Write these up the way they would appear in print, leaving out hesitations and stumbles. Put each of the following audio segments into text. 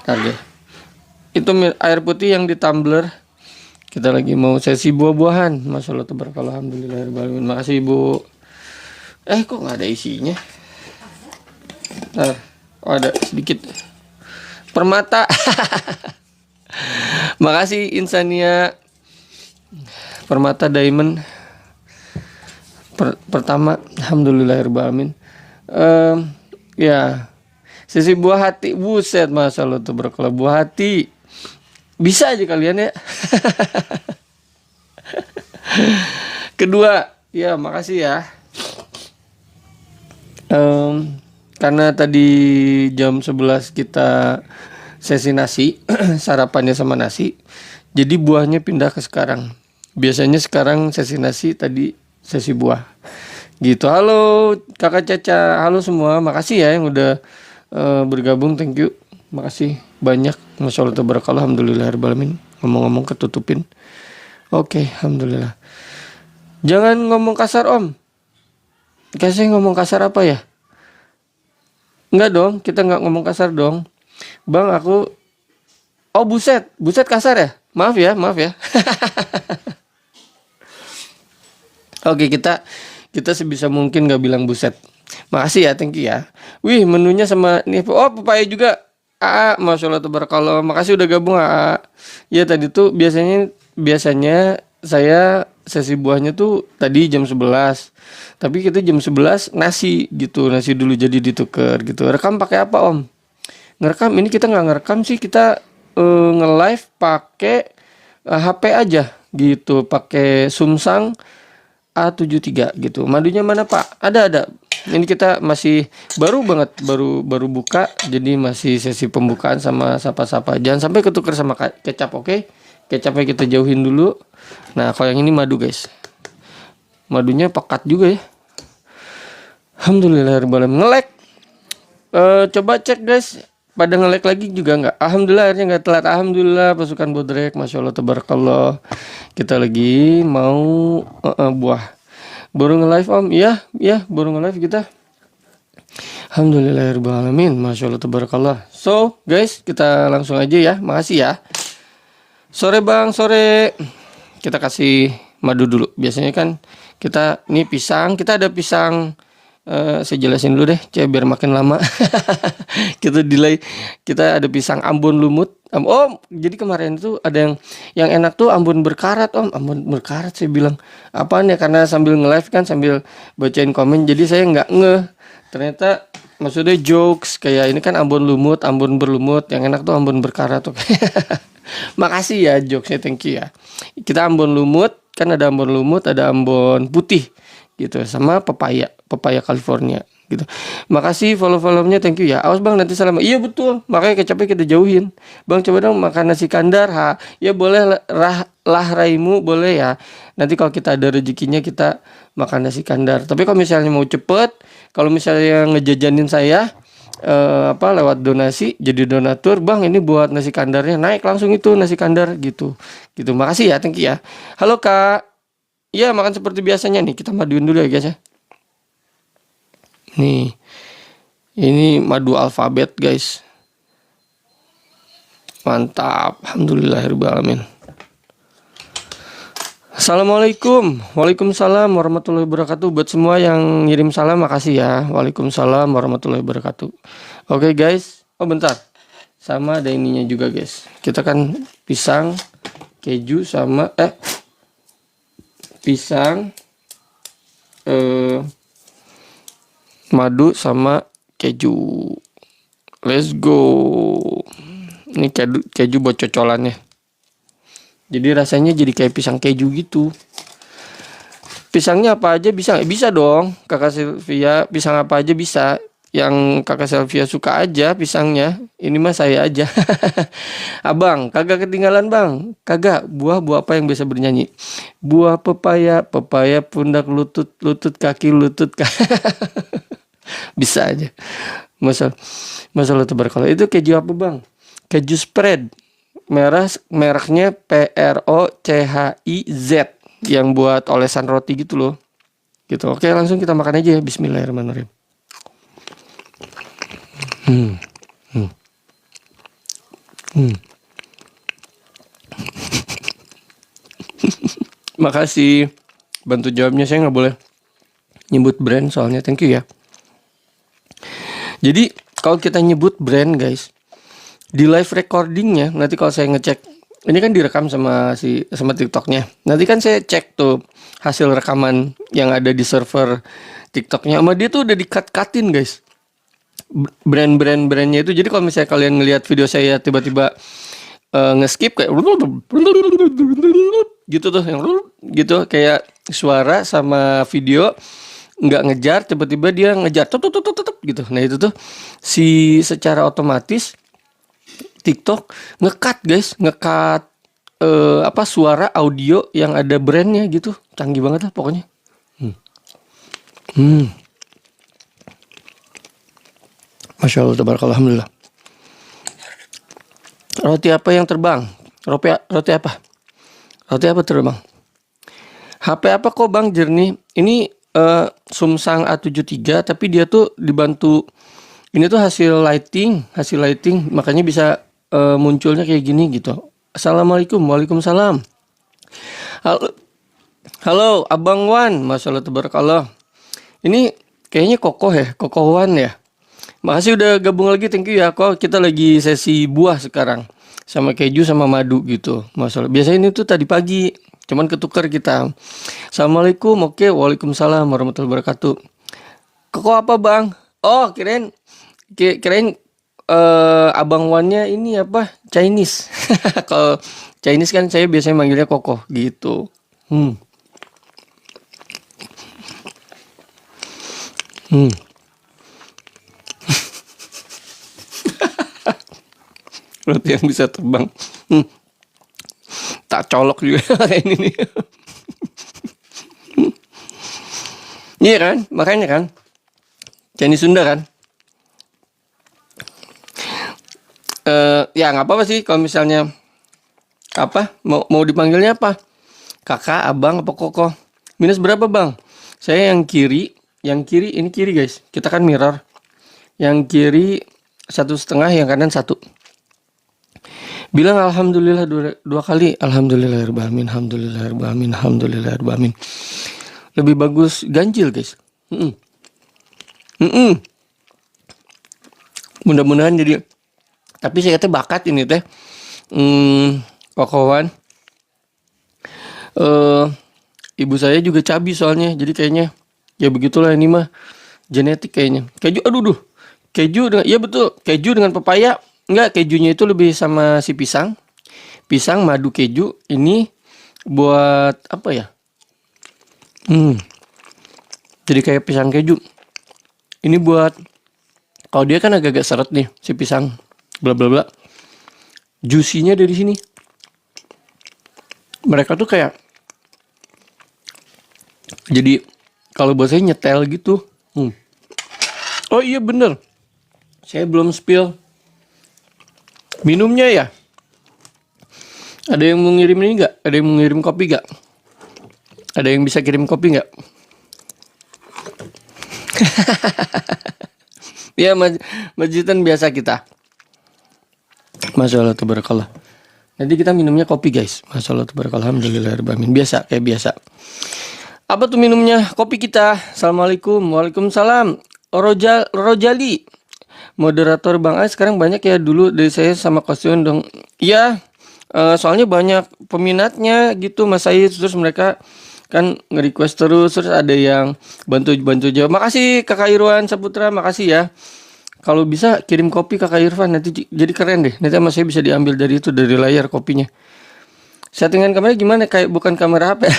Ntar deh. Itu air putih yang di tumbler. Kita lagi mau sesi buah-buahan. Masya Allah tabarakallah, alhamdulillahirobbilalamin. Makasih Ibu. Kok nggak ada isinya? Ntar, oh ada sedikit. Permata. Makasih Insania. Permata Diamond. Pertama, alhamdulillahirobbilalamin. Ya, sesi buah hati. Buset, Masya Allah tabarakallah, buah hati. Bisa aja kalian ya. Kedua, ya makasih ya. Karena tadi jam 11 kita sesi nasi, sarapannya sama nasi. Jadi buahnya pindah ke sekarang. Biasanya sekarang sesi nasi, tadi sesi buah. Gitu. Halo Kakak Caca, halo semua. Makasih ya yang udah bergabung, thank you. Makasih banyak. Masya Allah tabarakallah, alhamdulillahirobbilalamin. Ngomong-ngomong ketutupin. Oke, alhamdulillah. Jangan ngomong kasar Om. Kasih ngomong kasar apa ya? Enggak dong, kita nggak ngomong kasar dong. Bang, aku... Oh, buset. Buset kasar ya? Maaf ya, maaf ya. Oke, kita sebisa mungkin nggak bilang buset. Makasih ya, thank you ya. Wih, menunya sama nih. Oh, pepaya juga. Masya Allah tabarakallah. Makasih udah gabung Ya tadi tuh biasanya saya sesi buahnya tuh tadi jam 11. Tapi kita jam 11 nasi gitu. Nasi dulu jadi ditukar gitu. Rekam pakai apa Om? Ngerekam ini kita nggak ngerekam sih, kita nge-live pakai HP aja gitu, pakai Samsung A73 gitu. Madunya mana Pak? Ada. Ini kita masih baru banget, baru buka, jadi masih sesi pembukaan sama sapa-sapa. Jangan sampai ketukar sama kecap, oke? Kecapnya kita jauhin dulu. Nah, kalau yang ini madu guys, madunya pekat juga ya. Alhamdulillahirobbilalamin. Nge-lag. Coba cek guys, pada nge-lag lagi juga nggak? Alhamdulillah akhirnya nggak telat. Alhamdulillah pasukan Bodrek, Masya Allah tabarakallah. Kita lagi mau buah. Baru nge-live Om? Iya, baru nge-live kita. Alhamdulillahirobbilalamin. Masya Allah tabarakallah. So guys, kita langsung aja ya. Makasih ya. Sore Bang, sore. Kita kasih madu dulu. Biasanya kan kita ini pisang, kita ada pisang. Saya jelasin dulu deh, biar makin lama. Kita delay. Kita ada pisang Ambon lumut. Jadi kemarin itu ada yang enak tuh Ambon berkarat Om. Ambon berkarat saya bilang. Apaan ya, karena sambil nge-live kan, sambil bacain komen, jadi saya nggak ngeh. Ternyata maksudnya jokes kayak ini kan Ambon lumut, Ambon berlumut. Yang enak tuh Ambon berkarat. Oke. Makasih ya jokesnya, thank you ya. Kita Ambon lumut, kan ada Ambon lumut, ada Ambon putih gitu, sama pepaya California gitu. Makasih follow-follownya, thank you ya. Awas Bang, nanti salam. Iya betul, makanya kecapnya kita jauhin. Bang coba dong makan nasi kandar. Ya boleh lah Raimu, boleh ya. Nanti kalau kita ada rezekinya kita makan nasi kandar. Tapi kalau misalnya mau cepet, kalau misalnya ngejajanin saya lewat donasi, jadi donatur, Bang ini buat nasi kandarnya, naik langsung itu nasi kandar gitu. Makasih ya, thank you ya. Halo Kak. Iya, makan seperti biasanya nih. Kita maduin dulu ya guys ya. Nih. Ini madu alfabet guys. Mantap. Alhamdulillahirobbilalamin. Assalamualaikum. Waalaikumsalam warahmatullahi wabarakatuh. Buat semua yang ngirim salam, makasih ya. Waalaikumsalam warahmatullahi wabarakatuh. Oke guys. Oh bentar. Sama ada ininya juga guys. Kita kan pisang, keju sama pisang, madu sama keju. Let's go. Ini keju buat cocolannya. Jadi rasanya jadi kayak pisang keju gitu. Pisangnya apa aja bisa? Bisa dong Kakak Sylvia. Pisang apa aja bisa. Yang Kakak Sylvia suka aja pisangnya. Ini mah saya aja. Abang, kagak ketinggalan Bang. Kagak, buah apa yang biasa bernyanyi? Buah pepaya pundak lutut kaki lutut. Bisa aja. Masalah tabarakallah. Itu keju apa Bang? Keju spread. Mereknya PROCHIZ. Yang buat olesan roti gitu loh. Gitu. Oke, langsung kita makan aja ya. Bismillahirrahmanirrahim. Makasih. Bantu jawabnya, saya nggak boleh nyebut brand soalnya. Thank you ya. Jadi kalau kita nyebut brand guys, di live recordingnya nanti kalau saya ngecek, ini kan direkam sama TikToknya. Nanti kan saya cek tuh hasil rekaman yang ada di server TikToknya, sama dia tuh udah di-cut-cutin guys, brandnya itu. Jadi kalau misalnya kalian ngelihat video saya tiba-tiba nge-skip kayak gitu tuh, yang gitu kayak suara sama video nggak ngejar, tiba-tiba dia ngejar gitu. Nah itu tuh secara otomatis TikTok nge-cut guys, nge-cut suara audio yang ada brandnya gitu. Canggih banget lah pokoknya. Masya Allah, tabarakallah, alhamdulillah. Roti apa yang terbang? Roti apa? Roti apa terbang? HP apa kok bang jernih? Ini Samsung A73, tapi dia tuh dibantu, ini tuh hasil lighting, makanya bisa munculnya kayak gini gitu. Assalamualaikum. Waalaikumsalam. Halo Abang Wan, Masya Allah tabarakallah. Ini kayaknya Kokoh Wan ya. Makasih udah gabung lagi, thank you ya. Kok kita lagi sesi buah sekarang, sama keju sama madu gitu. Masya Allah. Biasanya ini tuh tadi pagi, cuman ketukar kita. Assalamualaikum. Oke, waalaikumsalam warahmatullahi wabarakatuh. Koko apa bang? Oh, kirain Abang Wannya ini apa? Chinese. Kalau Chinese kan saya biasanya manggilnya Koko gitu. Roti yang bisa terbang. Tak colok juga ini nih. Iya kan, makanya kan Chinese Sunda kan. Ya nggak apa-apa sih kalau misalnya apa mau dipanggilnya apa, kakak, abang, apa koko. Minus berapa bang? Saya yang kiri ini kiri guys, kita kan mirror. Yang kiri 1,5, yang kanan 1. Bilang alhamdulillah dua kali. Alhamdulillahirobbilalamin, alhamdulillahirobbilalamin, alhamdulillahirobbilalamin. Lebih bagus ganjil guys. Mudah-mudahan jadi. Tapi saya kata bakat ini teh. Kokowan. Ibu saya juga cabi soalnya. Jadi kayaknya ya begitulah, ini mah genetik kayaknya. Keju, keju dengan, iya betul, keju dengan pepaya. Enggak, kejunya itu lebih sama si pisang, madu keju. Ini buat apa ya? Jadi kayak pisang keju. Ini buat, kalau dia kan agak-agak seret nih si pisang, bla bla bla. Juicy-nya dari sini. Mereka tuh kayak, jadi kalau buat saya nyetel gitu. Oh iya bener, saya belum spill minumnya ya. Ada yang mau ngirim ini nggak? Ada yang mau ngirim kopi nggak? Ada yang bisa kirim kopi nggak? Ya majikan biasa kita. Masya Allah tabarakallah. Nanti kita minumnya kopi guys. Masya Allah tabarakallah, alhamdulillahirobbilalamin. Biasa, kayak biasa. Apa tuh minumnya? Kopi kita. Assalamualaikum. Waalaikumsalam. Rojali. Moderator Bang Ais sekarang banyak ya, dulu dari saya sama Kosun dong. Iya, soalnya banyak peminatnya gitu Mas Said, terus mereka kan nge-request terus ada yang bantu jawab. Makasih Kakak Irwan Saputra, makasih ya. Kalau bisa kirim kopi Kakak Irfan, nanti jadi keren deh. Nanti sama saya bisa diambil dari layar kopinya. Settingan kamera gimana? Kayak bukan kamera HP.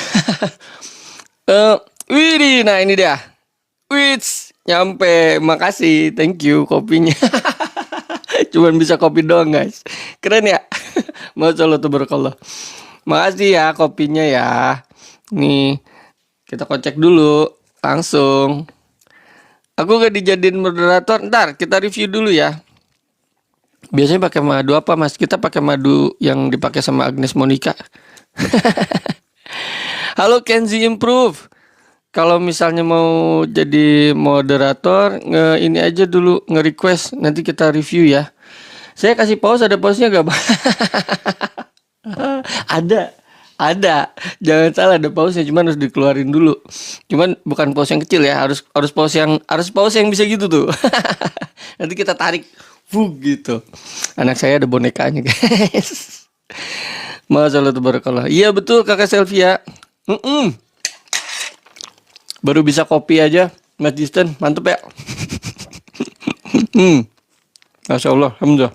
Widih, nah ini dia. Wits, nyampe. Makasih, thank you kopinya. Cuman bisa kopi doang guys. Keren ya. Masya Allah tabarakallah. Makasih ya kopinya ya. Nih, kita kocek dulu langsung. Aku gak dijadiin moderator. Ntar kita review dulu ya. Biasanya pakai madu apa mas? Kita pakai madu yang dipakai sama Agnes Monica. Halo Kenzi Improve. Kalau misalnya mau jadi moderator, ini aja dulu nge-request, nanti kita review ya. Saya kasih pause, ada pause-nya gak? Ada, jangan salah ada pause cuman harus dikeluarin dulu. Cuman bukan pause yang kecil ya, harus pause yang bisa gitu tuh. Nanti kita tarik, gitu. Anak saya ada bonekanya guys. Masalah tuh barakallah. Iya betul kakak Selvia. Baru bisa kopi aja, Mas Justin, mantep ya. Masya Allah, alhamdulillah.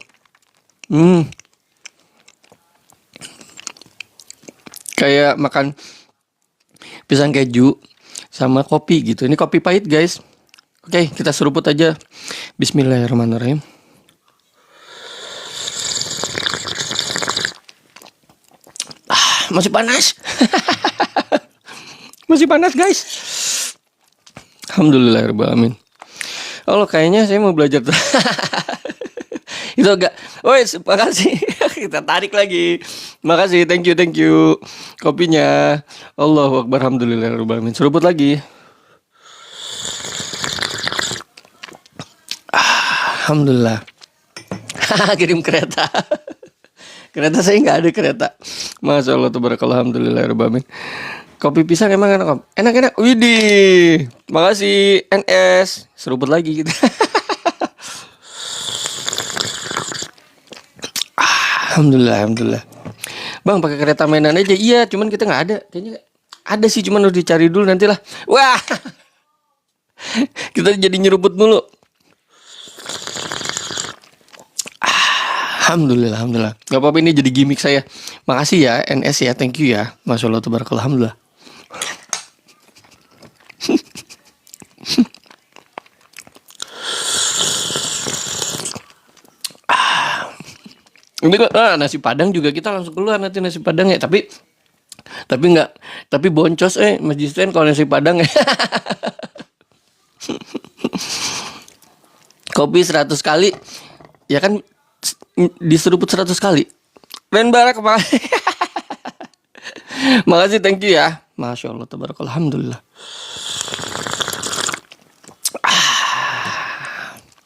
Kayak makan pisang keju sama kopi gitu. Ini kopi pahit guys. Oke, kita seruput aja. Bismillahirrahmanirrahim. Masih panas. Masih panas guys. Alhamdulillahirrahmanirrahim. Allah kayaknya saya mau belajar. Itu agak. Woi, makasih. Kita tarik lagi. Makasih, thank you. Kopinya. Allahu Akbar, alhamdulillahirrahmanirrahim. Seruput lagi. Alhamdulillah. Kirim kereta. Kereta saya nggak ada kereta. Masya Allah, tabarakallah, alhamdulillahirrahmanirrahim. Kopi pisang emang enak om? Enak. Widih. Makasih NS. Seruput lagi gitu. Alhamdulillah. Bang pakai kereta mainan aja. Iya, cuman kita nggak ada. Kayaknya ada sih, cuman harus dicari dulu nantilah. Wah. Kita jadi nyeruput mulu. Alhamdulillah. Gak apa-apa, ini jadi gimmick saya. Makasih ya NS ya, thank you ya. Masya Allah, tabarakallah, alhamdulillah. Ini nasi padang juga kita langsung keluar nanti nasi padang ya. Tapi nggak, tapi boncos Mas Justin kalau nasi padang ya. Kopi 100 kali ya kan, diseruput 100 kali. Ren Barak makasih. Makasih, thank you ya. Masya Allah, tabarakallah, alhamdulillah.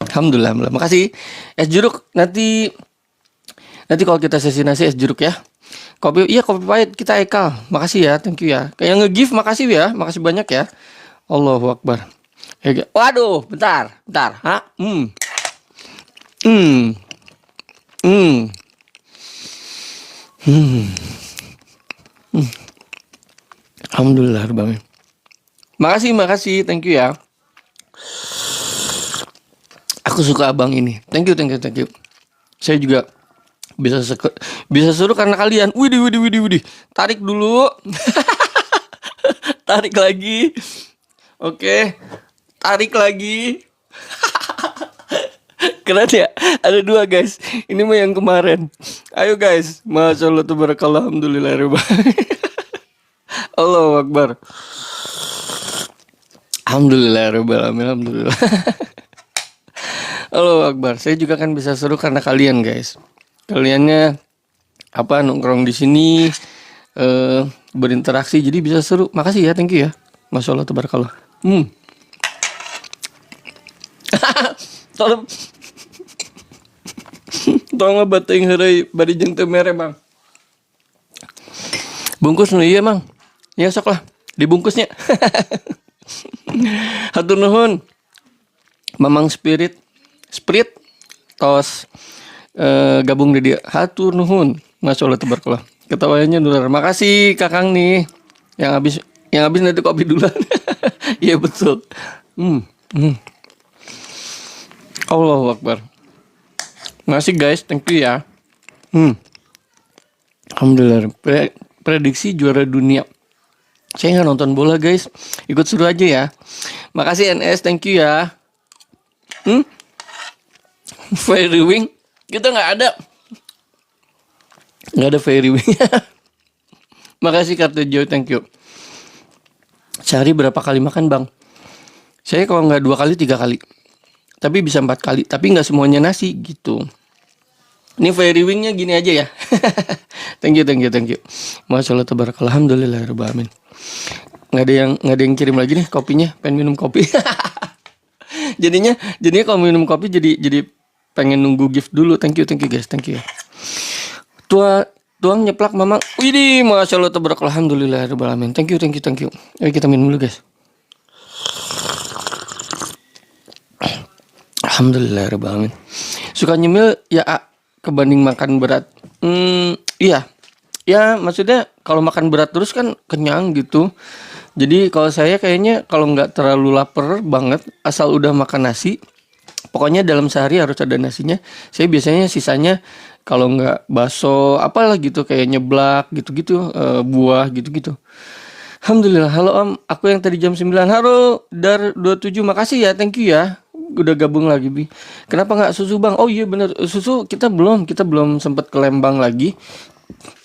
Alhamdulillah. Makasih. Es jeruk nanti kalau kita sesi nasi es jeruk ya. Kopi pahit kita Ekal. Makasih ya, thank you ya. Kayak nge-gift makasih ya. Makasih banyak ya. Allahu Akbar. Waduh, bentar. Hah? Alhamdulillah, Bang. Makasih, thank you ya. Aku suka abang ini. Thank you. Saya juga bisa suruh karena kalian. Widih. Tarik dulu. Tarik lagi. Oke. Tarik lagi. Keren ya. Ada 2 guys. Ini mah yang kemarin. Ayo guys. Masya Allah, tabarakallah, alhamdulillah. Allahu Akbar. Alhamdulillah. Alhamdulillah. Allahu Akbar. Saya juga kan bisa seru karena kalian guys. Kaliannya nongkrong di sini, berinteraksi, jadi bisa seru. Makasih ya, thank you ya. Masya Allah, tabarakallah. Tolong ngebating hari bari jeung teu mere bang. Bungkus nu iya mang. Ya sok lah dibungkusnya. Hatur nuhun. Mamang Spirit tos gabung di dia. Hatur nuhun. Masya Allah, tabarakallah. Ketawanya nular. Makasih Kakang nih. Yang habis nanti kopi duluan. Iya betul. Allahu Akbar. Makasih guys, thank you ya. Alhamdulillah. Prediksi juara dunia. Saya nggak nonton bola guys. Ikut suruh aja ya. Makasih NS, thank you ya. Fairy Wing kita nggak ada Fairy Wing. Makasih Kartu Joy, thank you. Sehari berapa kali makan bang? Saya kalau nggak 2 kali 3 kali, tapi bisa 4 kali, tapi nggak semuanya nasi gitu. Ini Fairy Wingnya gini aja ya. Thank you. Masya Allah, tabarakallah, alhamdulillahirrahmanirrahim. Nggak ada yang kirim lagi nih kopinya. Pengen minum kopi. jadinya kalau minum kopi jadi pengen nunggu gift dulu. Thank you guys, thank you. tuang nyeplak mamang. Widih, masya Allah tabarakallah, alhamdulillah alamin. Thank you. Ayo kita minum dulu guys. Alhamdulillah alamin. Suka nyemil ya kebanding makan berat. Iya. Ya maksudnya kalau makan berat terus kan kenyang gitu. Jadi kalau saya kayaknya kalau nggak terlalu lapar banget, asal udah makan nasi, pokoknya dalam sehari harus ada nasinya. Saya biasanya sisanya kalau nggak bakso apalah gitu kayak nyeblak gitu-gitu, buah gitu-gitu. Alhamdulillah. Halo Om, aku yang tadi jam 9. Halo Dar 27, makasih ya, thank you ya. Udah gabung lagi Bi. Kenapa nggak susu Bang? Oh iya bener, susu kita belum sempat ke Lembang lagi.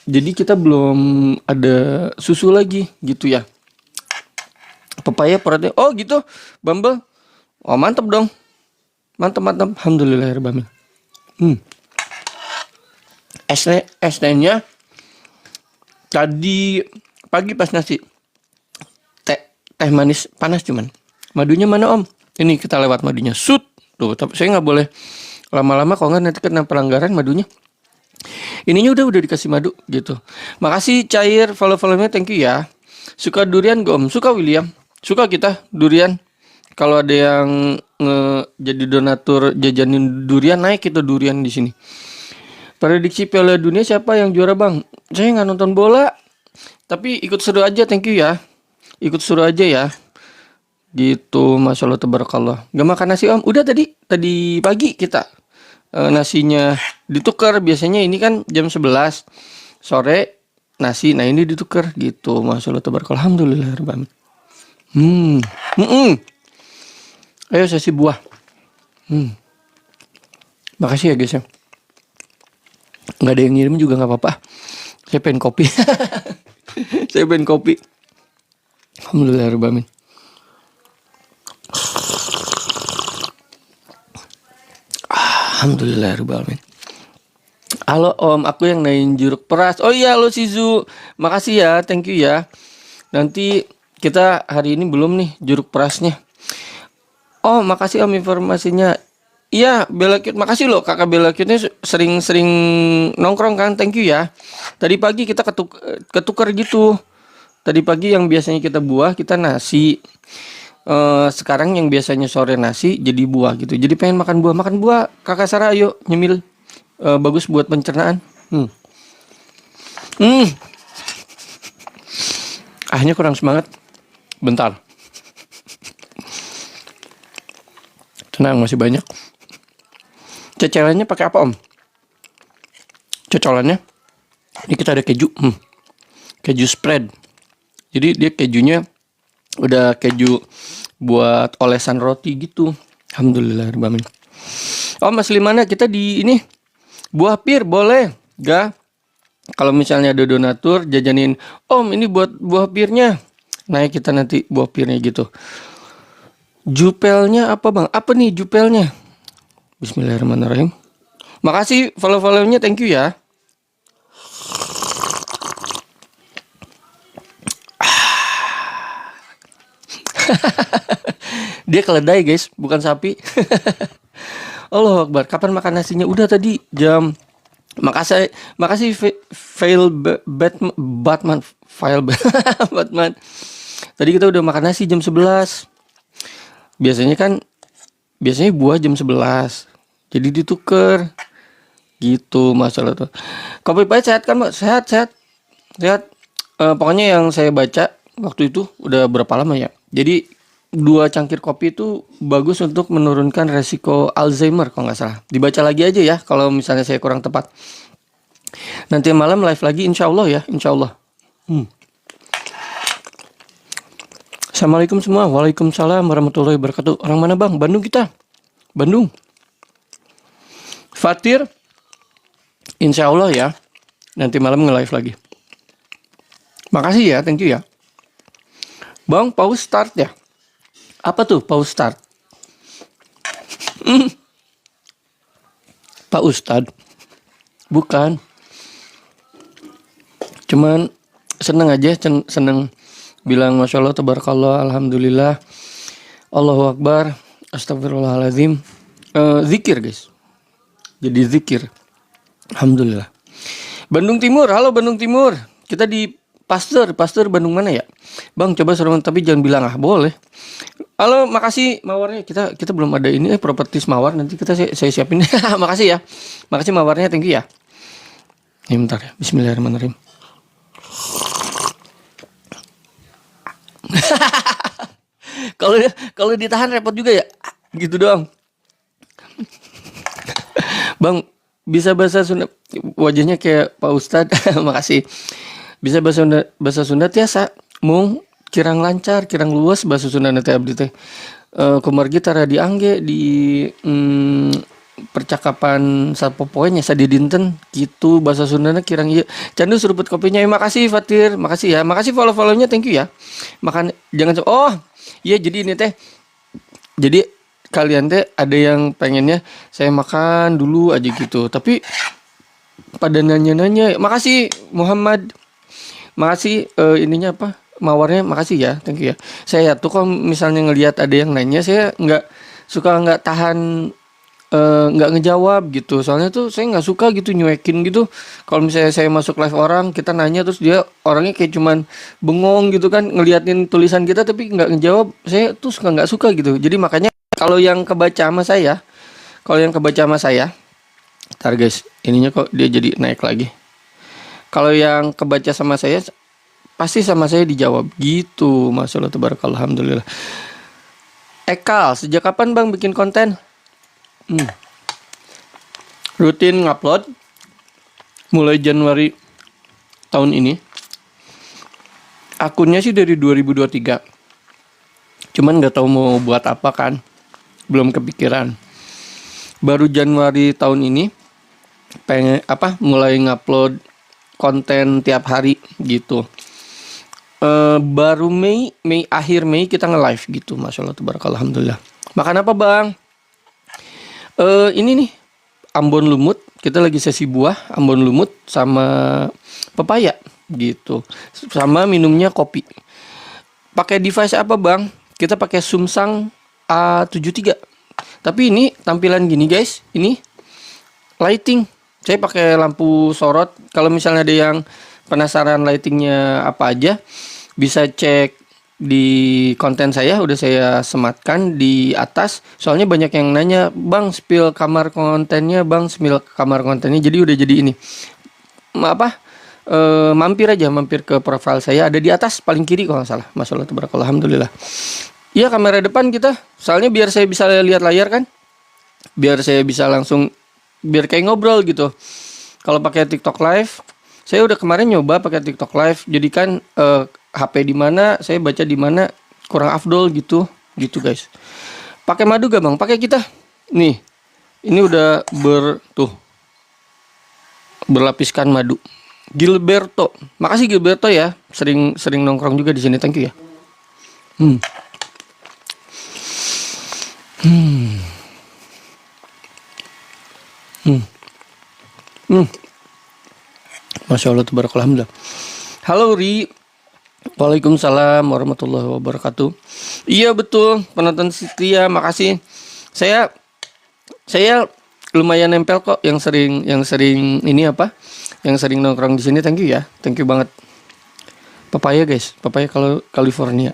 Jadi kita belum ada susu lagi gitu ya. Pepaya protein. Oh gitu, Bumble. Oh mantep dong. Mantap. Alhamdulillahirrahmanirrahim. Es-nya tadi pagi pas nasi. Teh manis panas cuman. Madunya mana Om? Ini kita lewat madunya. Sut. Tuh, tapi saya nggak boleh lama-lama kalau nggak nanti kena pelanggaran madunya. Ininya udah dikasih madu gitu. Makasih Cair follow-nya, thank you ya. Suka durian gak Om? Suka William. Suka kita durian. Kalau ada yang jadi donatur jajanin durian, naik itu durian di sini. Prediksi Piala Dunia siapa yang juara Bang? Saya nggak nonton bola, tapi ikut seru aja, thank you ya. Ikut seru aja ya. Gitu, masya Allah tabarakallah. Gak makan nasi Om? Udah tadi pagi kita nasinya ditukar. Biasanya ini kan jam 11 sore nasi, nah ini ditukar gitu. Masya Allah tabarakallah, alhamdulillah. Ayo sesi buah. Makasih ya guys ya. Nggak ada yang ngirim juga nggak apa-apa. Saya pengen kopi. Alhamdulillah. Alhamdulillahirrahmanirrahim. Halo Om, aku yang naik jeruk peras. Oh iya, halo Sizu. Makasih ya, thank you ya. Nanti kita hari ini belum nih jeruk perasnya. Oh, makasih Om informasinya. Iya, Bella Cute. Makasih loh kakak Bella Cute-nya sering-sering nongkrong kan. Thank you ya. Tadi pagi kita ketukar gitu. Tadi pagi yang biasanya kita buah, kita nasi. Sekarang yang biasanya sore nasi jadi buah gitu. Jadi pengen makan buah kakak Sarah, ayo nyemil. Bagus buat pencernaan. Akhirnya kurang semangat. Bentar. Tenang, masih banyak. Cecelannya pakai apa Om? Cocolannya ini kita ada keju. Keju spread. Jadi dia kejunya udah keju buat olesan roti gitu. Alhamdulillah. Oh Mas Limana, kita di ini buah pir boleh gak? Kalau misalnya ada donatur jajanin Om ini buat buah pirnya. Nah kita nanti buah pirnya gitu. Jupelnya apa Bang? Apa nih jupelnya? Bismillahirrahmanirrahim. Makasih follow-nya, thank you ya. Dia keledai guys, bukan sapi. Allah Akbar. Kapan makan nasinya? Udah tadi jam. Makasih fail Batman. Tadi kita udah makan nasi jam 11. Biasanya buah jam 11. Jadi ditukar. Gitu masalah tuh. Kopi pahit sehat kan Mbak? Sehat. Pokoknya yang saya baca waktu itu udah berapa lama ya. Jadi 2 cangkir kopi itu bagus untuk menurunkan resiko Alzheimer kalau nggak salah. Dibaca lagi aja ya kalau misalnya saya kurang tepat. Nanti malam live lagi insya Allah ya, insya Allah. Assalamualaikum semua. Waalaikumsalam warahmatullahi wabarakatuh. Orang mana Bang? Bandung kita. Bandung. Fatir. Insya Allah ya. Nanti malam nge-live lagi. Makasih ya, thank you ya. Bang, pause start ya. Apa tuh pause start? Pak Ustadz. Bukan. Cuman seneng aja, seneng bilang Masya Allah, tabarakallah, alhamdulillah, Allahu Akbar, astagfirullahaladzim. Zikir guys. Jadi zikir. Alhamdulillah. Bandung Timur, halo Bandung Timur. Kita di Pasteur Bandung mana ya? Bang, coba seru tapi jangan bilang boleh. Halo, makasih mawarnya. Kita belum ada ini propertis mawar, nanti saya siapin. Makasih ya. Makasih mawarnya, thank you ya. Ini bentar ya. Bismillahirrahmanirrahim. Kalau ditahan repot juga ya. Gitu doang. Bang, bisa bahasa Sunda, wajahnya kayak Pak Ustadz. Makasih. Bisa bahasa Sunda tiasa mung kirang lancar, kirang luas bahasa Sunda nanti abdi teh. Kumargi tara diangge di percakapan sapopoenya sadidinten gitu bahasa Sundana kirang ieu. Candu suruput kopinya. Makasih Fatir, makasih ya. Makasih follow-follownya, thank you ya. Makan jangan iya jadi ini teh. Jadi kalian teh ada yang pengennya saya makan dulu aja gitu. Tapi pada nanya-nanya, makasih Muhammad. Makasih ininya apa? Mawarnya makasih ya, thank you ya. Saya tuh kalau misalnya ngelihat ada yang nanya, saya nggak tahan nggak ngejawab gitu. Soalnya tuh saya nggak suka gitu nyuekin gitu. Kalau misalnya saya masuk live orang, kita nanya terus dia orangnya kayak cuman bengong gitu kan, ngeliatin tulisan kita tapi nggak ngejawab. Saya tuh nggak suka gitu. Jadi makanya kalau yang kebaca sama saya, ntar guys, ininya kok dia jadi naik lagi. Kalau yang kebaca sama saya, pasti sama saya dijawab gitu. Masya Allah, tabarakallah, alhamdulillah. Ekal, sejak kapan bang bikin konten? Rutin ngupload mulai Januari tahun ini. Akunnya sih dari 2023. Cuman nggak tahu mau buat apa kan, belum kepikiran. Baru Januari tahun ini mulai ngupload konten tiap hari gitu. Baru akhir Mei kita nge-live gitu. Masya Allah, tabarakallah, alhamdulillah. Makan apa bang? Ini nih Ambon lumut. Kita lagi sesi buah Ambon lumut sama pepaya gitu. Sama minumnya kopi. Pakai device apa bang? Kita pakai Samsung A73. Tapi ini tampilan gini guys. Ini lighting. Saya pakai lampu sorot. Kalau misalnya ada yang penasaran lightingnya apa aja, bisa cek di konten saya, udah saya sematkan di atas. Soalnya banyak yang nanya, bang spill kamar kontennya, jadi udah jadi ini mampir ke profil saya, ada di atas paling kiri kalau nggak salah. Masya Allah, tabarakallah, alhamdulillah. Iya, kamera depan kita, soalnya biar saya bisa lihat layar kan, biar saya bisa langsung, biar kayak ngobrol gitu. Kalau pakai TikTok Live, saya udah kemarin nyoba pakai TikTok Live, jadi kan HP di mana, saya baca di mana, kurang afdol gitu guys. Pakai madu gak bang? Pakai kita. Nih, ini udah berlapiskan madu. Gilberto, makasih Gilberto ya, sering nongkrong juga di sini, thank you ya. Masya Allah, tabarakallah, alhamdulillah. Halo Ri. Waalaikumsalam warahmatullahi wabarakatuh. Iya betul, penonton setia, makasih. Saya lumayan nempel kok, yang sering nongkrong di sini, thank you ya, thank you banget. Papaya guys, papaya kalau California.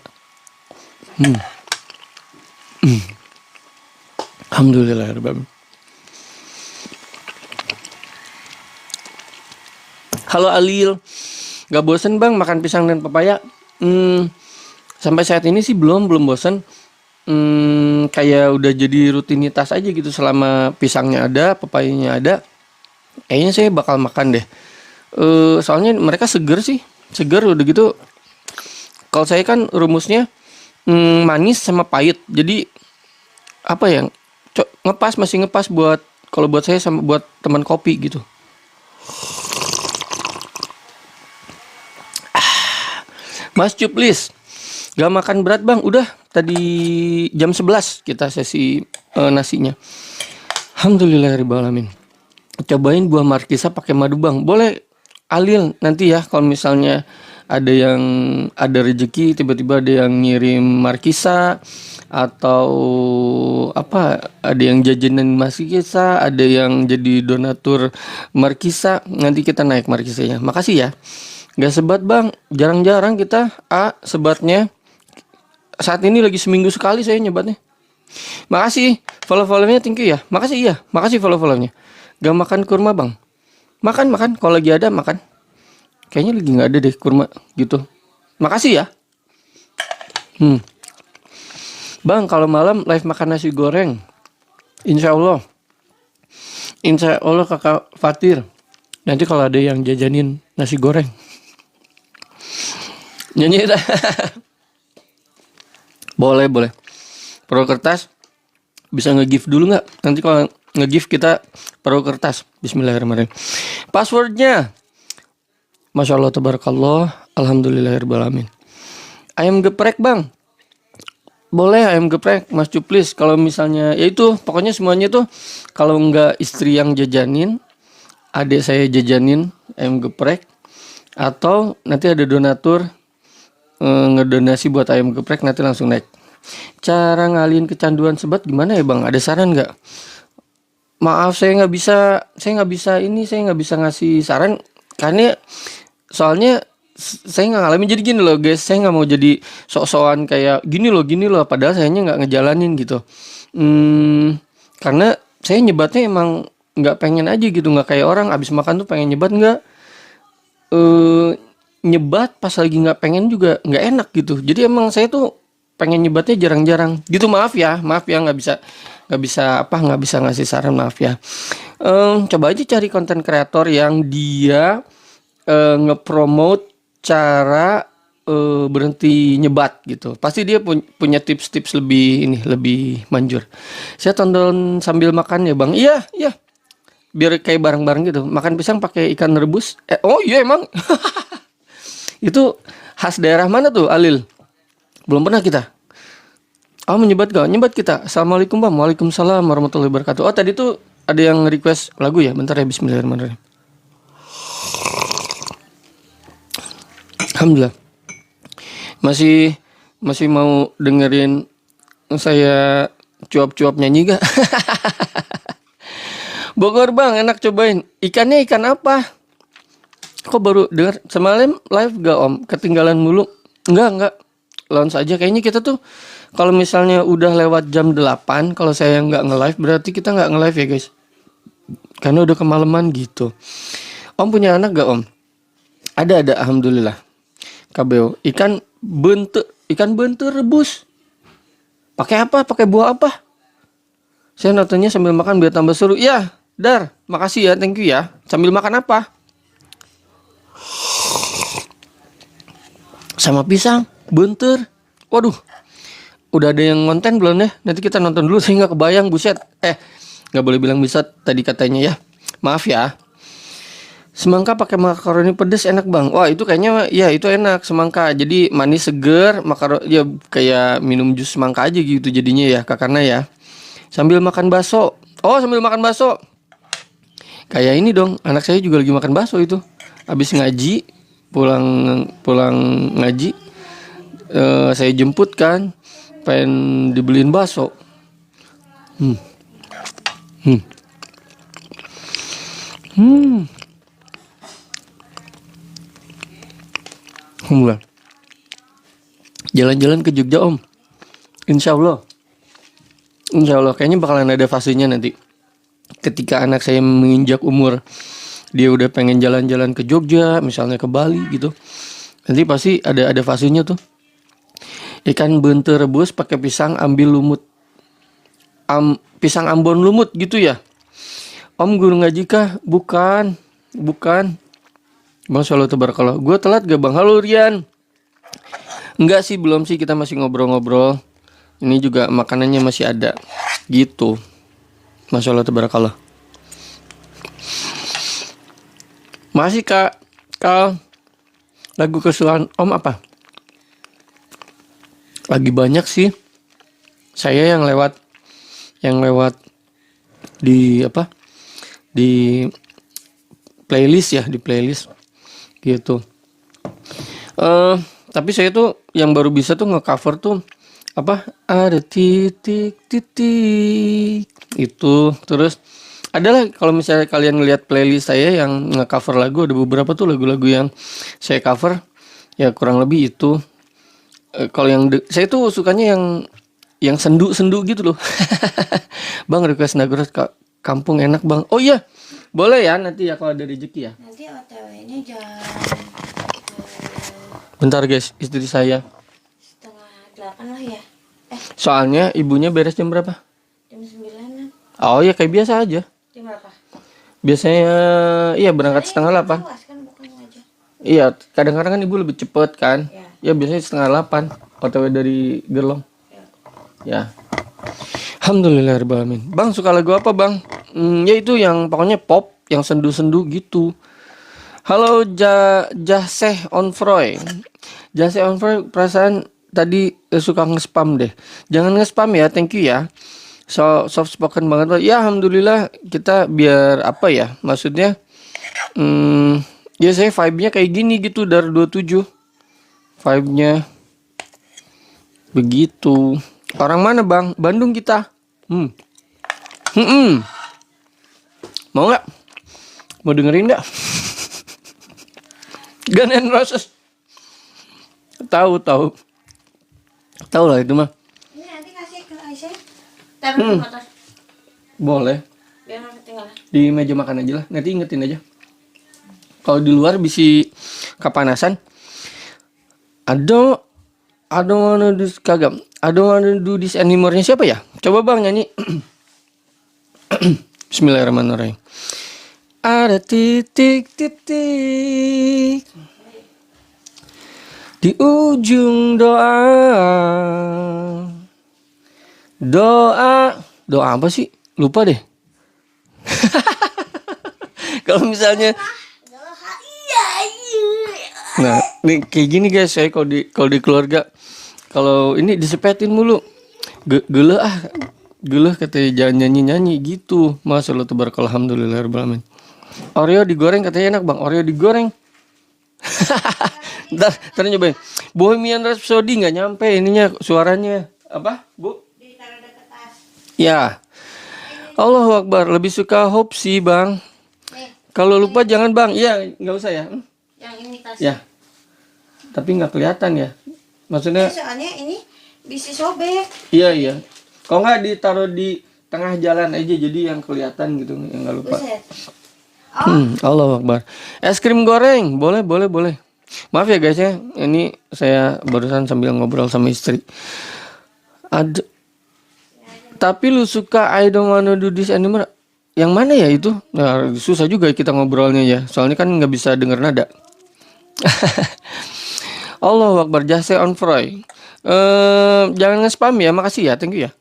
Alhamdulillah. Halo Alil, gak bosen bang makan pisang dan papaya? Sampai saat ini sih belum bosen. Kayak udah jadi rutinitas aja gitu, selama pisangnya ada, papayanya ada, kayaknya saya bakal makan deh. Soalnya mereka seger udah gitu. Kalau saya kan rumusnya manis sama pahit, jadi apa ya, masih ngepas buat kalau buat saya sama buat teman kopi gitu. Mas Cuplis, gak makan berat bang? Udah, tadi jam 11 kita sesi nasinya. Alhamdulillahirrahmanirrahim. Cobain buah markisa pakai madu bang. Boleh Alil, nanti ya kalau misalnya ada yang ada rezeki tiba-tiba ada yang ngirim markisa, atau apa, ada yang jajanan markisa, ada yang jadi donatur markisa, nanti kita naik markisanya. Makasih ya. Gak sebat bang, jarang-jarang kita sebatnya. Saat ini lagi seminggu sekali saya nyebatnya. Makasih follow-follownya, thank you ya. Makasih iya, makasih follow-follownya. Gak makan kurma bang? Makan, kalau lagi ada makan. Kayaknya lagi nggak ada deh kurma gitu. Makasih ya. Bang, kalau malam live makan nasi goreng. Insya Allah kakak Fatir. Nanti kalau ada yang jajanin nasi goreng, nyanyi dah. Boleh. Perahu kertas bisa nge-gift dulu nggak? Nanti kalau nge-gift kita perahu kertas. Bismillahirrahmanirrahim. Passwordnya, Masya Allah, tabarakallah, alhamdulillahirrahmanirrahim. Ayam geprek bang, boleh ayam geprek Mas Cuplis. Kalau misalnya ya itu pokoknya semuanya tuh, kalau nggak istri yang jajanin, adik saya jajanin ayam geprek, atau nanti ada donatur ngedonasi buat ayam geprek, nanti langsung naik. Cara ngalihin kecanduan sebat gimana ya bang? Ada saran nggak? Maaf, saya nggak bisa ngasih saran karena soalnya saya nggak ngalamin. Jadi gini loh guys, saya nggak mau jadi sok-sokan kayak gini loh, padahal sayanya nggak ngejalanin gitu. Karena saya nyebatnya emang nggak pengen aja gitu, nggak kayak orang abis makan tuh pengen nyebat, nggak. Nyebat pas lagi nggak pengen juga nggak enak gitu. Jadi emang saya tuh pengen nyebatnya jarang-jarang gitu. Maaf ya nggak bisa ngasih saran, maaf ya. Coba aja cari konten kreator yang dia ngepromote cara berhenti nyebat gitu. Pasti dia punya tips-tips lebih manjur. Saya tonton sambil makan ya bang. Iya, biar kayak bareng-bareng gitu. Makan pisang pakai ikan rebus. Oh iya emang. Itu khas daerah mana tuh Alil? Belum pernah kita. Menyebat gak? Nyebat kita. Assalamualaikum bang. Waalaikumsalam warahmatullahi wabarakatuh. Oh tadi tuh ada yang request lagu ya. Bentar ya, bismillahirrahmanirrahim. Alhamdulillah. Masih mau dengerin saya cuap-cuap nyanyi gak? Bogor bang, enak cobain. Ikannya ikan apa? Kok baru dengar? Semalam live gak om? Ketinggalan mulu? Enggak. Lawan saja. Kayaknya kita tuh kalau misalnya udah lewat jam 8, kalau saya nggak nge-live berarti kita nggak nge-live ya guys. Karena udah kemalaman gitu. Om punya anak gak om? Ada, alhamdulillah. KBO. Ikan bentur rebus. Pakai apa? Pakai buah apa? Saya nontonnya sambil makan biar tambah seru. Ya, Dar, makasih ya, thank you ya. Sambil makan apa? Sama pisang, bentur. Waduh, udah ada yang konten belum ya? Nanti kita nonton dulu, saya nggak kebayang, buset. Nggak boleh bilang buset tadi katanya ya. Maaf ya. Semangka pakai makaroni pedes enak bang. Wah itu kayaknya ya itu enak semangka. Jadi manis seger, makaroni ya kayak minum jus semangka aja gitu jadinya ya kakaknya ya. Sambil makan bakso. Oh sambil makan bakso. Kayak ini dong, anak saya juga lagi makan bakso itu. Habis ngaji, pulang ngaji, saya jemput kan, pengen dibeliin bakso. Alhamdulillah. Jalan-jalan ke Jogja om. Insya Allah kayaknya bakalan ada fasenya nanti. Ketika anak saya menginjak umur, dia udah pengen jalan-jalan ke Jogja, misalnya ke Bali gitu. Nanti pasti ada fasenya tuh. Ikan bentur rebus pakai pisang ambil lumut. Pisang Ambon lumut gitu ya. Om guru ngaji kah? Bukan. Bang Solo tabarakallah. Gue telat gak bang? Halo Rian. Enggak sih, belum sih, kita masih ngobrol-ngobrol. Ini juga makanannya masih ada. Gitu. Masya Allah tabarakallah. Masih kak lagu kesukaan om apa? Lagi banyak sih. Saya yang lewat di apa? Di playlist ya, gitu. Tapi saya tuh yang baru bisa tuh nge-cover tuh apa? Ada titik-titik itu. Terus adalah kalau misalnya kalian ngelihat playlist saya yang nge-cover lagu, ada beberapa tuh lagu-lagu yang saya cover. Ya kurang lebih itu. Kalau saya tuh sukanya yang sendu-sendu gitu loh. Bang, request Nagrod kampung enak bang. Oh iya, boleh ya nanti ya kalau ada rezeki ya. Nanti OTW-nya jam Bentar guys, istri saya. 7:30 lah ya. Soalnya ibunya beres jam berapa? Jam 9-an. Oh ya kayak biasa aja. Jam berapa? Biasanya iya berangkat setengah 8. Luas kan bukan aja. Iya, kadang-kadang kan ibu lebih cepet kan. Ya. Ya biasanya setengah 8 OTW dari Gerlong. Ya. Alhamdulillahirrahmanirrahim. Bang suka lagu apa bang? Ya itu yang pokoknya pop, yang sendu-sendu gitu. Halo Jaseh Onfroy. Jaseh Onfroy perasaan tadi suka nge-spam deh. Jangan nge-spam ya, thank you ya. Soft spoken banget. Ya alhamdulillah kita biar apa ya? Maksudnya ya saya vibe-nya kayak gini gitu dari 27. Vibe-nya begitu. Orang mana bang? Bandung kita. Mau nggak? Mau dengerin nggak? Guns N' Roses. Tahu lah itu mah. Ini nanti kasih ke Aisyah. Taruh di motor. Boleh. Biar nggak ketinggalan. Di meja makan aja lah. Nanti ingetin aja. Kalau di luar bisa kepanasan. I don't wanna do this, kagak. I don't wanna do this anymore-nya siapa ya? Coba bang nyanyi. Bismillahirrahmanirrahim. Ada titik-titik di ujung doa. Doa apa sih? Lupa deh. Kalau misalnya nah, nih kayak gini guys, saya kalau di keluarga kalau ini disepetin mulu. Geuleuh katanya jangan nyanyi gitu. Masyaallah tabarakallah alhamdulillahirabbil alamin. Oreo digoreng katanya enak bang. Oreo digoreng. Ntar nyobain. Bohemian Rhapsody nggak nyampe ininya suaranya. Apa bu? Ditaruh dekat tas. Ya. Allahu Akbar. Lebih suka hop sih bang. Kalau lupa jangan bang. Iya nggak usah ya. Yang ini tas. Ya. Tapi nggak kelihatan ya. Maksudnya. Soalnya ini bisa sobek. Iya. Kalau nggak ditaruh di tengah jalan aja jadi yang kelihatan gitu, yang nggak lupa. Buset. Allahu Akbar. Es krim goreng, boleh. Maaf ya guys ya, ini saya barusan sambil ngobrol sama istri. Tapi lu suka I don't wanna do this anymore. Yang mana ya itu? Nah, susah juga kita ngobrolnya ya, soalnya kan nggak bisa denger nada. Allahu Akbar, Jase on Froy. Jangan nge-spam ya, makasih ya, thank you ya.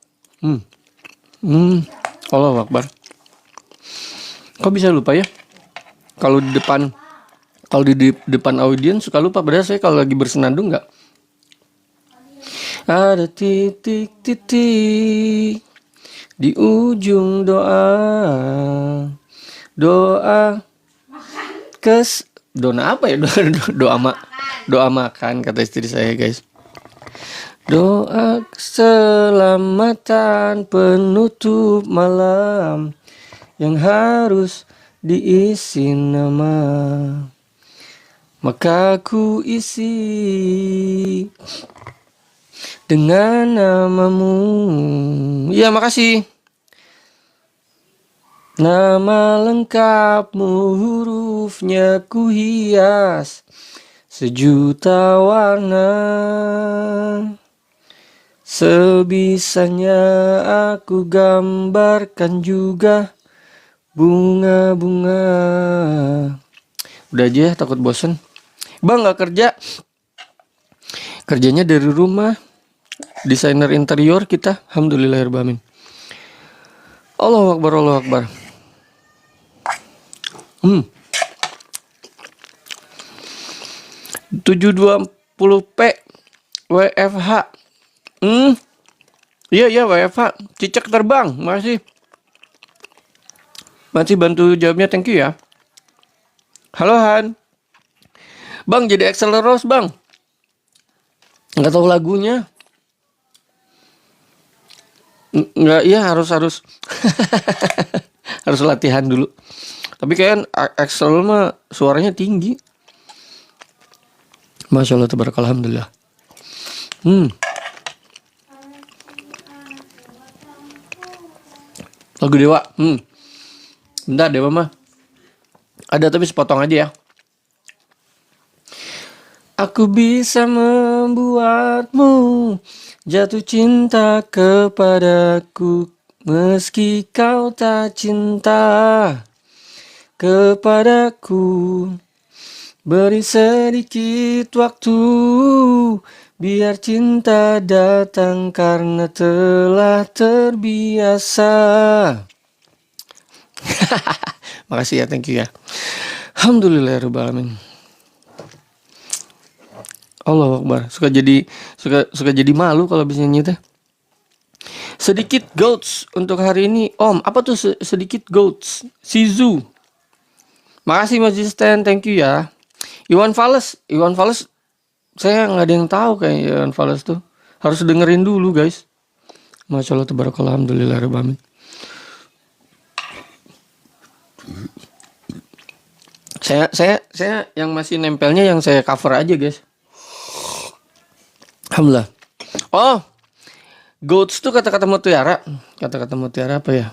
Allahu Akbar. Kok bisa lupa ya? Kalau di depan audiens suka lupa. Padahal saya kalau lagi bersenandung nggak. Ada titik-titik di ujung doa. Doa apa ya? Doa makan kata istri saya guys. Doa keselamatan penutup malam yang harus diisi nama, maka ku isi dengan namamu. Ya makasih. Nama lengkapmu hurufnya ku hias sejuta warna. Sebisanya aku gambarkan juga bunga-bunga. Udah aja ya, takut bosen. Bang gak kerja. Kerjanya dari rumah. Desainer interior kita. Alhamdulillahirrahmanirrahim. Allahu Akbar, Allahu Akbar. 720p WFH. Iya WFH. Cicak terbang. Masih bantu jawabnya, thank you ya. Halo Han. Bang jadi Acceleros bang. Nggak tahu lagunya. Nggak, iya harus harus latihan dulu. Tapi kan Axel mah suaranya tinggi. Masya Allah, tabarakallah, alhamdulillah. Lagu Dewa. Bentar, Dewa mah ada tapi sepotong aja ya. Aku bisa membuatmu jatuh cinta kepadaku, meski kau tak cinta kepadaku. Beri sedikit waktu, biar cinta datang karena telah terbiasa. Makasih ya, thank you ya. Alhamdulillahirobbilalamin. Allahu Akbar. Suka jadi malu kalau bisa nyanyi teh. Sedikit goats untuk hari ini. Om, apa tuh sedikit goats? Sizu. Makasih Mas Jisten, thank you ya. Iwan Fals, saya nggak ada yang tahu kayak Iwan Fals tuh. Harus dengerin dulu guys. Masya Allah, tabarakallah, alhamdulillahirobbilalamin. Saya yang masih nempelnya yang saya cover aja guys. Alhamdulillah. Oh, goats tuh kata-kata mutiara. Kata-kata mutiara apa ya?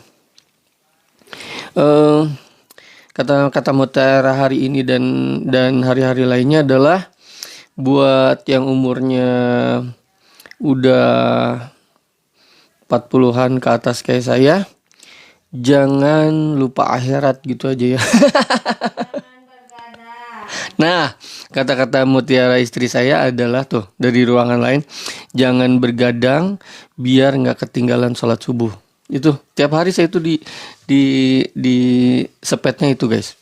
Kata-kata mutiara hari ini dan hari-hari lainnya adalah buat yang umurnya udah 40-an ke atas kayak saya, jangan lupa akhirat gitu aja ya. Nah, kata-kata mutiara istri saya adalah tuh dari ruangan lain, jangan bergadang biar nggak ketinggalan sholat subuh. Itu tiap hari saya itu di sepetnya itu guys.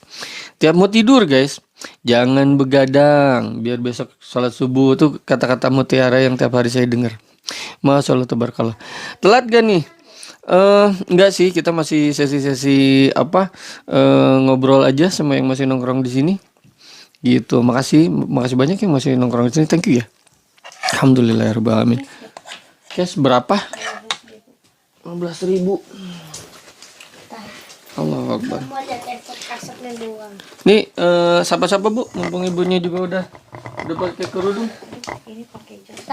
Tiap mau tidur guys, jangan begadang biar besok sholat subuh. Itu kata-kata mutiara yang tiap hari saya dengar. Masya Allah, tabarakallah. Telat gak nih? Enggak sih, kita masih sesi-sesi ngobrol aja sama yang masih nongkrong di sini. Gitu, makasih banyak yang masih nongkrong di sini. Thank you ya. Alhamdulillahirobbilalamin. Guys, berapa? 15.000. Allahu Akbar. Nih, siapa-siapa Bu? Mumpung ibunya juga udah pakai kerudung. Ini pakai jas.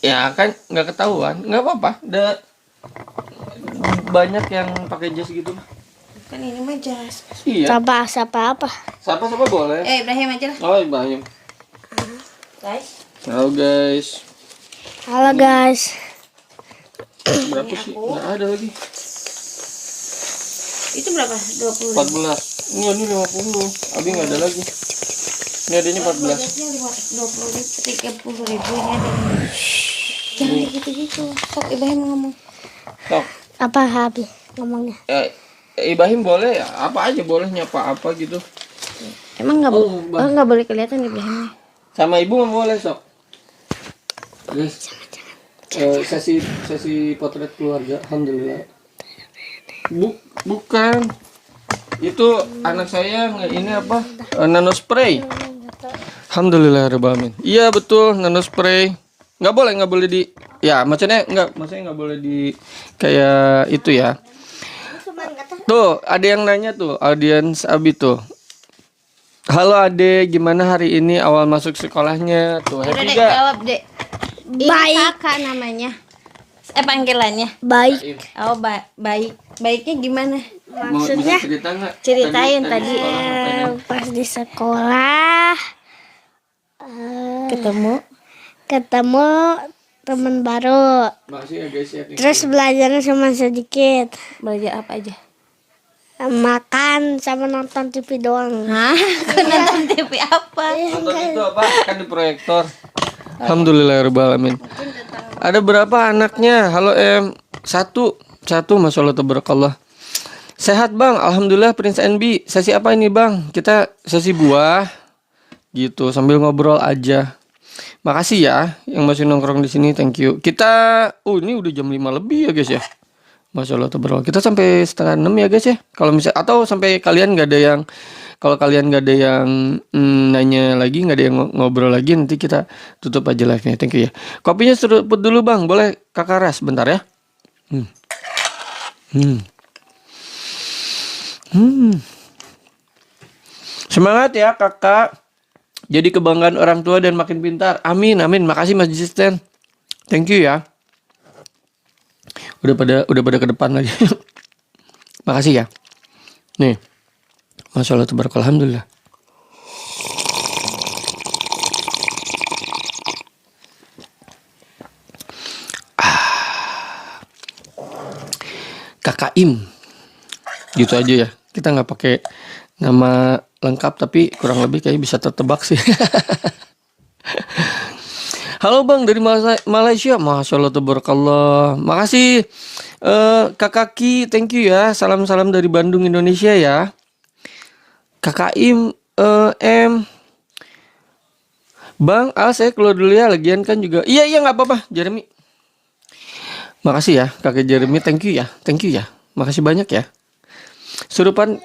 Ya kan nggak ketahuan, nggak apa-apa. Udah banyak yang pakai jas gitu. Kan ini mah jas. Iya. Siapa apa? Siapa boleh. Ibrahim aja lah. Oh, Ibrahim. Guys. Halo guys. Halo guys. Berapa sih? Nggak ada lagi. Itu berapa? 20. 14. Ini 50. Abi nggak ada lagi. Ini adanya 14. Budgetnya 20.000, 30.000 ini ada. Jangan kayak gitu-gitu. Sok Ibrahim ngomong. Sok. Apa Habi ngomongnya? Ibrahim boleh ya? Apa aja boleh, nyapa apa gitu. Emang nggak Oh, nggak boleh kelihatan Ibrahimnya. Sama ibu nggak boleh sok. Guys. Sesi potret keluarga. Alhamdulillah. Bukan. Itu anak saya ini apa? Nano spray. Alhamdulillahirobbilalamin. Iya betul, nano spray. Nggak boleh di. Ya maksudnya nggak boleh di kayak itu ya. Tuh, ada yang nanya tuh, audiens Abi tuh. Halo Ade, gimana hari ini awal masuk sekolahnya? Tuh, Udah happy deh, gak? jawab deh. Ini Baik. kakak namanya. Panggilannya. Baik. Oh, baik. Baiknya gimana? Maksudnya Bisa cerita nggak? Ceritain tadi. sekolah ngapain? pas di sekolah ketemu teman baru. Makasih ya guys ya. Terus belajarnya cuma sedikit. Belajar apa aja? Makan sama nonton TV doang. Hah? Nonton TV apa? Nonton itu apa? Kan di proyektor. Alhamdulillahirobbilalamin. Ada berapa anaknya? Halo Em. Satu, masya Allah tabarakallah. Sehat bang, alhamdulillah. Prince NB. Sesi apa ini bang? Kita sesi buah, gitu sambil ngobrol aja. Makasih ya yang masih nongkrong di sini. Thank you. Kita, ini udah jam 5 lebih ya guys ya. Masya Allah tabarakallah. Kita sampai 5:30 ya guys ya. Kalau misalnya atau sampai kalian nggak ada yang Kalau kalian nggak ada yang nanya lagi, nggak ada yang ngobrol lagi, nanti kita tutup aja live-nya. Thank you ya. Kopinya seruput dulu Bang, boleh Kakak Ras bentar ya. Semangat ya kakak. Jadi kebanggaan orang tua dan makin pintar. Amin, amin. Makasih Mas Jisten. Thank you ya. Udah pada ke depan lagi. Makasih ya. Nih. Masya Allah, tabarakallah, alhamdulillah. Kakak Im. Gitu aja ya. Kita nggak pakai nama lengkap tapi kurang lebih kayak bisa tertebak sih. Halo Bang dari Malaysia. Masya Allah, tabarakallah. Makasih Kakak Ki, thank you ya. Salam-salam dari Bandung, Indonesia ya. Kakak Im, Bang, saya keluar dulu ya. Lagian kan juga. Iya nggak apa-apa, Jeremy. Makasih ya, Kakak Jeremy. Thank you ya. Makasih banyak ya. Keserupatan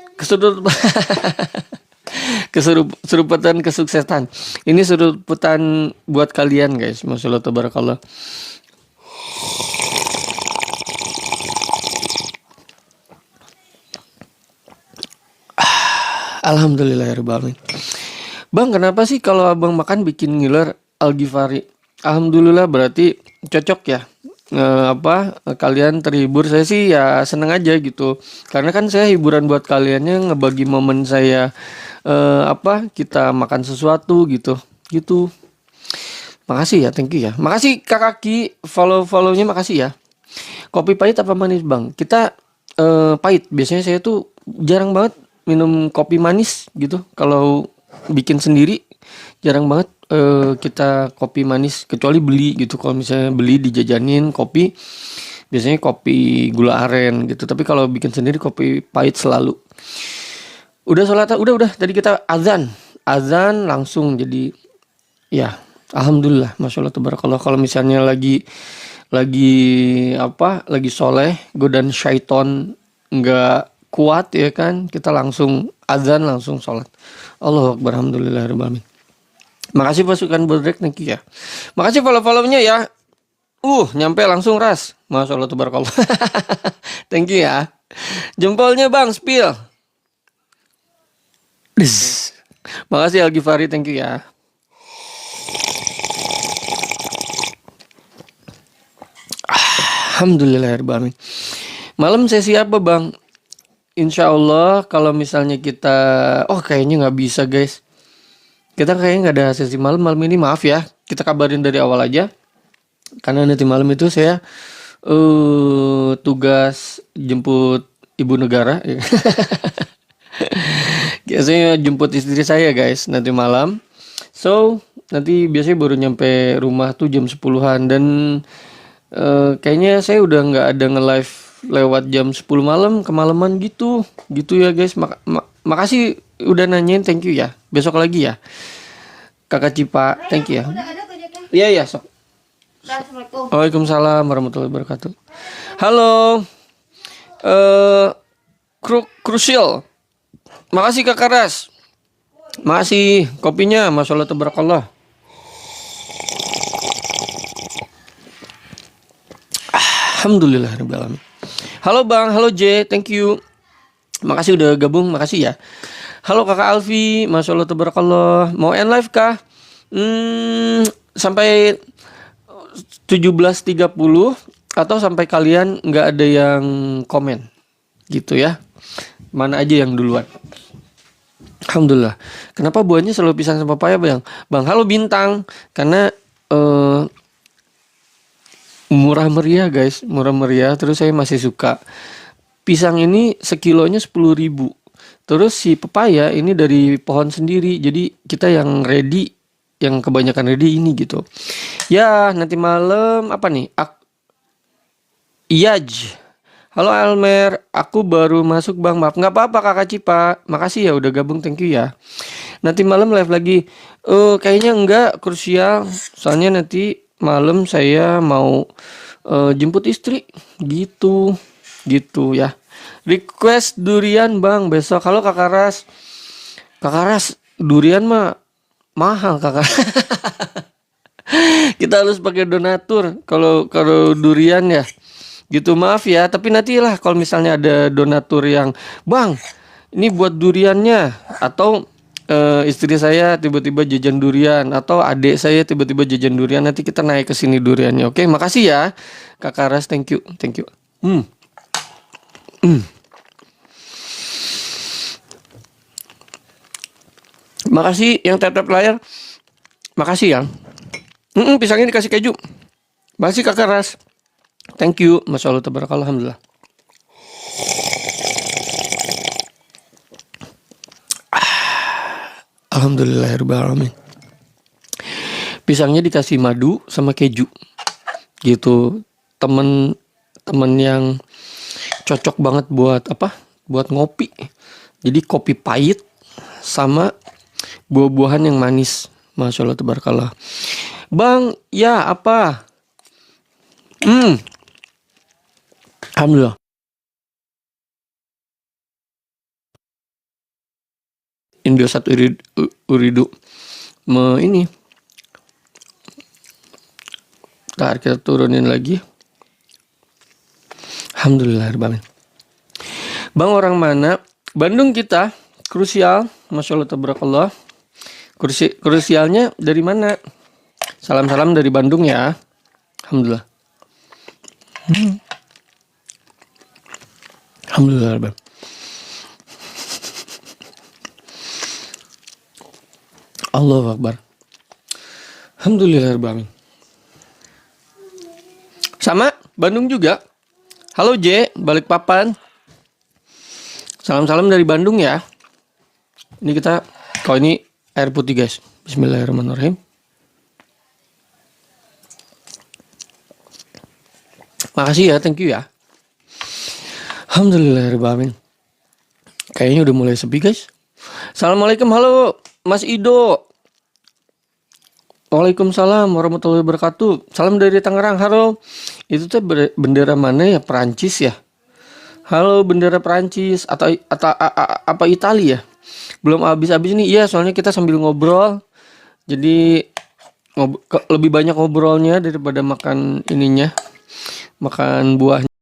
kesuksesan. Ini seruputan buat kalian guys. Masya Allah, tabarakallah. Alhamdulillahirrahmanirrahim. Bang, kenapa sih kalau abang makan bikin ngiler Al-Ghifari? Alhamdulillah, berarti cocok ya. Kalian terhibur. Saya sih ya seneng aja gitu, karena kan saya hiburan buat kaliannya, ngebagi momen saya kita makan sesuatu gitu. Makasih ya, thank you ya. Makasih Kakak Ki, follownya makasih ya. Kopi pahit apa manis Bang? Kita pahit. Biasanya saya tuh jarang banget minum kopi manis gitu. Kalau bikin sendiri jarang banget kita kopi manis, kecuali beli gitu. Kalau misalnya beli dijajanin kopi, biasanya kopi gula aren gitu. Tapi kalau bikin sendiri kopi pahit selalu. Udah sholat, udah. Tadi kita azan langsung, jadi ya alhamdulillah, masya Allah tabarakallah. Kalau misalnya lagi soleh, godaan syaiton nggak kuat ya kan, kita langsung azan langsung sholat. Allahu akbar, alhamdulillahirobbilalamin. Makasih pasukan Bodrek, thank you ya. Makasih follow-follownya ya. Nyampe langsung Ras. Masya Allah tabarakallah. Thank you ya. Jempolnya Bang, spill. Makasih Al-Ghifari, thank you ya. Alhamdulillahirobbilalamin. Malam sesi apa Bang? Insya Allah kalau misalnya kita, kayaknya nggak bisa guys. Kita kayaknya nggak ada sesi malam ini, maaf ya. Kita kabarin dari awal aja. Karena nanti malam itu saya tugas jemput ibu negara. Biasanya jemput istri saya guys nanti malam. So nanti biasanya baru nyampe rumah tuh jam 10-an. Dan kayaknya saya udah nggak ada nge-live lewat jam 10 malam, kemalaman gitu ya guys. Makasih udah nanyain, thank you ya. Besok lagi ya Kakak Cipa, thank you ya. Iya sok. Assalamualaikum. Waalaikumsalam warahmatullahi wabarakatuh. Halo Crucial. Makasih Kakak Ras. Makasih kopinya, masya Allah tabarakallah. Alhamdulillahirobbilalamin. Halo Bang, halo J, thank you. Makasih udah gabung, makasih ya. Halo Kakak Alfi, masya Allah tabarakallah. Mau end live kah? Sampai 17.30 atau sampai kalian nggak ada yang komen, gitu ya. Mana aja yang duluan. Alhamdulillah. Kenapa buahnya selalu pisang sama papaya Bang? Bang, halo Bintang. Karena murah meriah guys, murah meriah. Terus saya masih suka. Pisang ini sekilonya 10.000. Terus si pepaya ini dari pohon sendiri. Jadi kita yang ready, yang kebanyakan ready ini gitu. Ya nanti malam apa nih? Iyaj. Halo Elmer, aku baru masuk Bang, maaf. Nggak apa-apa Kakak Cipa. Makasih ya udah gabung, thank you ya. Nanti malam live lagi. Kayaknya enggak krusial. Soalnya nanti malam saya mau jemput istri gitu ya. Request durian Bang besok. Halo Kakak Ras. Kakak Ras, durian mah mahal kakak. Kita harus pakai donatur kalau durian ya. Gitu, maaf ya, tapi nantilah kalau misalnya ada donatur yang, "Bang, ini buat duriannya," atau istri saya tiba-tiba jajan durian, atau adik saya tiba-tiba jajan durian, nanti kita naik ke sini duriannya. Oke, makasih ya Kakak Ras, thank you. Makasih yang tap-tap layar. Makasih ya. Pisangnya dikasih keju. Makasih Kakak Ras. Thank you. Masya Allah, tabarakallah, alhamdulillah. Alhamdulillahirrahmanirrahim. Pisangnya dikasih madu sama keju. Gitu. Temen yang cocok banget buat apa? Buat ngopi. Jadi kopi pahit sama buah-buahan yang manis. Masya Allah, tabarakallah. Bang, ya apa? Alhamdulillah. Indosat uridu ini. Ntar kita turunin lagi. Alhamdulillah. Bang, orang mana? Bandung kita. Krusial. Masya Allah, tabarakallah. Krusialnya dari mana? Salam-salam dari Bandung ya. Alhamdulillah. Alhamdulillah, Bang. Allahu Akbar. Alhamdulillah, Bang. Sama Bandung juga. Halo J, Balikpapan. Salam-salam dari Bandung ya. Ini kita, kalau ini air putih guys. Bismillahirrahmanirrahim. Makasih ya, thank you ya. Alhamdulillahirrahmanirrahim. Kayaknya udah mulai sepi guys. Assalamualaikum, halo Mas Ido. Waalaikumsalam warahmatullahi wabarakatuh. Salam dari Tangerang, halo. Itu tuh bendera mana ya? Perancis ya? Halo, bendera Perancis atau apa Italia ya? Belum habis-habis nih. Iya, soalnya kita sambil ngobrol. Jadi lebih banyak ngobrolnya daripada makan ininya. Makan buahnya.